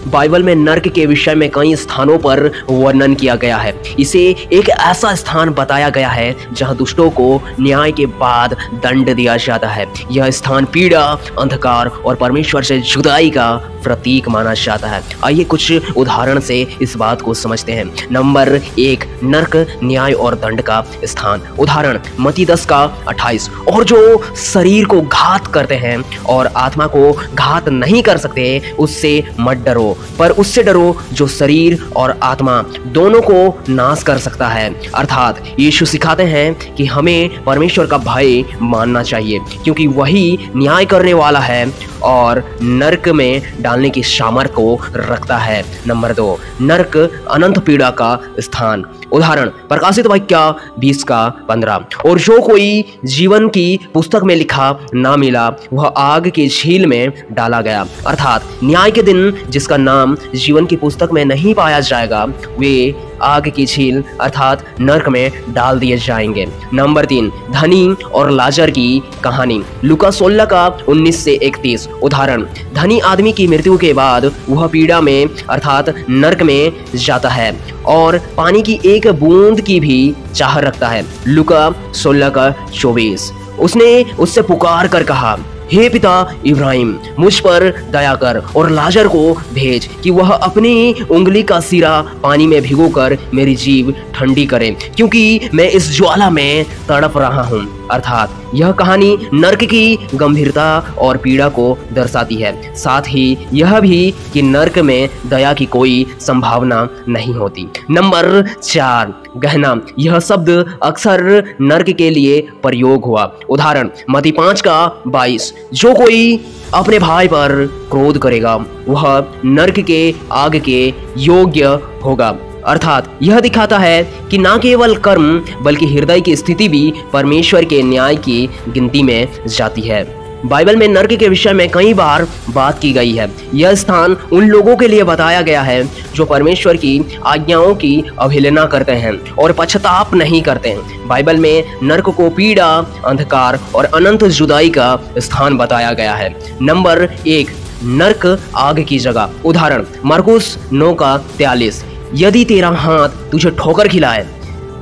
Bible में नर्क के विषय में कई स्थानों पर वर्णन किया गया है। इसे एक ऐसा स्थान बताया गया है जहां दुष्टों को न्याय के बाद दंड दिया जाता है। यह स्थान पीड़ा, अंधकार और परमेश्वर से जुदाई का प्रतीक माना जाता है। आइए कुछ उदाहरण से इस बात को समझते हैं। नंबर 1, नर्क, न्याय और दंड का स्थान। उदाहरण मत्ती 10:28, और जो शरीर को घात करते हैं और आत्मा को घात नहीं कर सकते उससे मत डरो, पर उससे डरो जो शरीर और आत्मा दोनों को नाश कर सकता है। अर्थात यीशु सिखाते हैं कि हमें परमेश्वर का भय मानना चाहिए क्योंकि वही न्याय करने वाला है और नर्क में डालने की सामर्थ्य को रखता है। नंबर 2, नर्क, अनंत पीड़ा का स्थान। उदाहरण प्रकाशित वाक्य 20:15, और जो कोई जीवन की पुस्तक में लिखा ना मिला वह आग की झील में डाला गया। अर्थात न्याय के दिन जिसका नाम जीवन की पुस्तक में नहीं पाया जाएगा वे आग की झील अर्थात नर्क में डाल दिए जाएंगे। नंबर 3, धनी और लाजर की कहानी। लूका 16:19-31। उदाहरण धनी आदमी की मृत्यु के बाद वह पीड़ा में अर्थात नर्क में जाता है और पानी की एक बूंद की भी चाह रखता है। लूका 16:24। उसने उससे पुकार कर कहा, हे पिता इब्राहिम, मुझ पर दया कर और लाजर को भेज कि वह अपनी उंगली का सिरा पानी में भिगोकर मेरी जीभ ठंडी करे, क्योंकि मैं इस ज्वाला में तड़प रहा हूँ। अर्थात यह कहानी नर्क की गंभीरता और पीड़ा को दर्शाती है, साथ ही यह भी कि नर्क में दया की कोई संभावना नहीं होती। नंबर 4, गहना। यह शब्द अक्सर नर्क के लिए प्रयोग हुआ। उदाहरण मत्ती 5:22, जो कोई अपने भाई पर क्रोध करेगा वह नर्क के आग के योग्य होगा। अर्थात यह दिखाता है कि न केवल कर्म बल्कि हृदय की स्थिति भी परमेश्वर के न्याय की गिनती में जाती है। बाइबल में नर्क के विषय में कई बार बात की गई है। यह स्थान उन लोगों के लिए बताया गया है जो परमेश्वर की आज्ञाओं की अवहेलना करते हैं और पश्चाताप नहीं करते हैं। बाइबल में नर्क को पीड़ा, अंधकार और अनंत जुदाई का स्थान बताया गया है। नंबर 1, नर्क, आग की जगह। उदाहरण मरकुस 9:43, यदि तेरा हाथ तुझे ठोकर खिलाए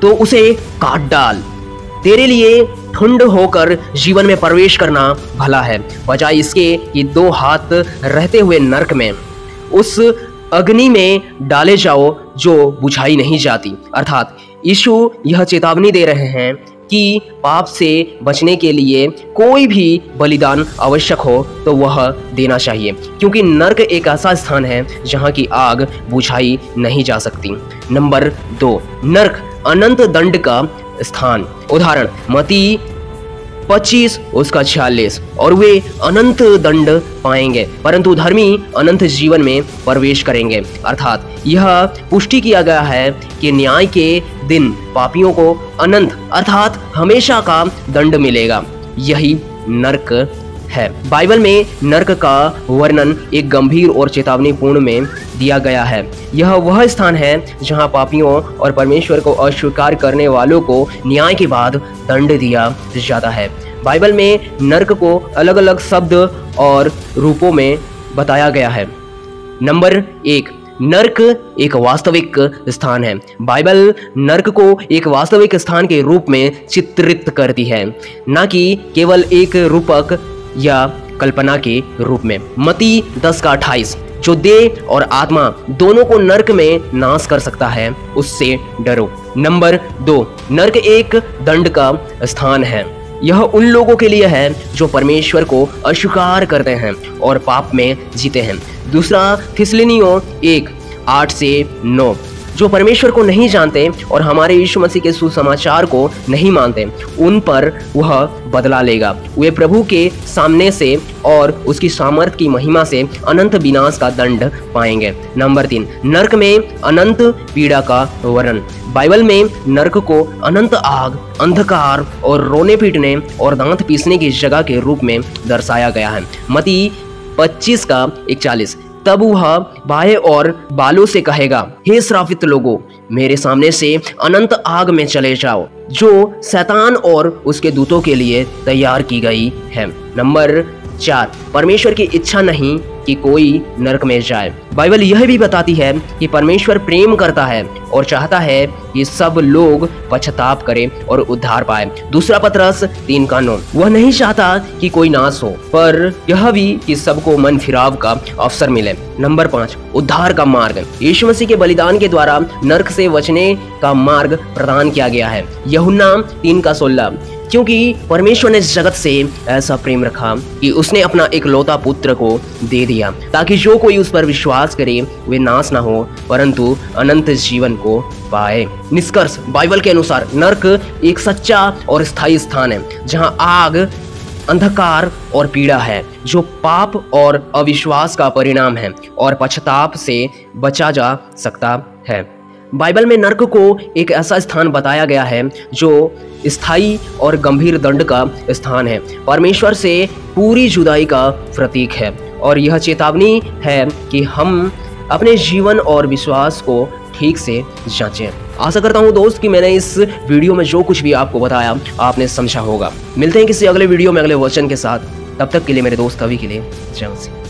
तो उसे काट डाल, तेरे लिए ठुंड होकर जीवन में प्रवेश करना भला है बजाय इसके कि 2 हाथ रहते हुए नर्क में उस अग्नि में डाले जाओ जो बुझाई नहीं जाती। अर्थात यीशु यह चेतावनी दे रहे हैं कि पाप से बचने के लिए कोई भी बलिदान आवश्यक हो तो वह देना चाहिए, क्योंकि नर्क एक ऐसा स्थान है जहां की आग बुझाई नहीं जा सकती। नंबर 2, नर्क, अनंत दंड का स्थान। उदाहरण मत्ती 25:46, और वे अनंत दंड पाएंगे परंतु धर्मी अनंत जीवन में प्रवेश करेंगे। अर्थात यह पुष्टि किया गया है कि न्याय के दिन पापियों को अनंत अर्थात हमेशा का दंड मिलेगा। यही नर्क है। बाइबल में नर्क का वर्णन एक गंभीर और चेतावनीपूर्ण में दिया गया है। यह वह स्थान है जहां पापियों और परमेश्वर को अस्वीकार करने वालों को न्याय के बाद दंड दिया जाता है। बाइबल में नर्क को अलग अलग शब्द और रूपों में बताया गया है। नंबर 1, नर्क एक वास्तविक स्थान है। बाइबल नर्क को एक वास्तविक स्थान के रूप में चित्रित करती है, न कि केवल एक रूपक या कल्पना के रूप में। मत्ती 10:28, जो देह और आत्मा दोनों को नर्क में नाश कर सकता है उससे डरो। नंबर 2, नर्क एक दंड का स्थान है। यह उन लोगों के लिए है जो परमेश्वर को अस्वीकार करते हैं और पाप में जीते हैं। दूसरा थिस्सलुनीयों 1:8-9, जो परमेश्वर को नहीं जानते और हमारे यीशु मसीह के सुसमाचार को नहीं मानते उन पर वह बदला लेगा। वे प्रभु के सामने से और उसकी सामर्थ की महिमा से अनंत विनाश का दंड पाएंगे। नंबर 3, नर्क में अनंत पीड़ा का वर्णन। बाइबल में नर्क को अनंत आग, अंधकार और रोने पीटने और दांत पीसने की जगह के रूप में दर्शाया गया है। मत्ती 25:41, तब वह बाहें और बालों से कहेगा, हे श्रापित लोगों, मेरे सामने से अनंत आग में चले जाओ, जो शैतान और उसके दूतों के लिए तैयार की गई है। नंबर 4. परमेश्वर की इच्छा नहीं कि कोई नरक में जाए। बाइबल यह भी बताती है कि परमेश्वर प्रेम करता है और चाहता है कि सब लोग पश्चाताप करें और उद्धार पाए। दूसरा पतरस 3:9। वह नहीं चाहता कि कोई नाश हो, पर यह भी कि सबको मन फिराव का अवसर मिले। नंबर 5. उद्धार का मार्ग। यीशु मसीह के बलिदान के द्वारा नरक से बचने का मार्ग प्रदान किया गया है। यूहन्ना 3:16। क्योंकि परमेश्वर ने जगत से ऐसा प्रेम रखा कि उसने अपना एकलौता पुत्र को दे दिया, ताकि जो कोई उस पर विश्वास करे वे नाश ना हो परंतु अनंत जीवन को पाए। निष्कर्ष, बाइबल के अनुसार नरक एक सच्चा और स्थायी स्थान है जहां आग, अंधकार और पीड़ा है, जो पाप और अविश्वास का परिणाम है और पश्चाताप से बचा जा सकता है। बाइबल में नरक को एक ऐसा स्थान बताया गया है जो स्थायी और गंभीर दंड का स्थान है, परमेश्वर से पूरी जुदाई का प्रतीक है, और यह चेतावनी है कि हम अपने जीवन और विश्वास को ठीक से जांचें। आशा करता हूँ दोस्त कि मैंने इस वीडियो में जो कुछ भी आपको बताया आपने समझा होगा। मिलते हैं किसी अगले वीडियो में अगले वचन के साथ। तब तक के लिए मेरे दोस्त कवि के लिए जय मसीह।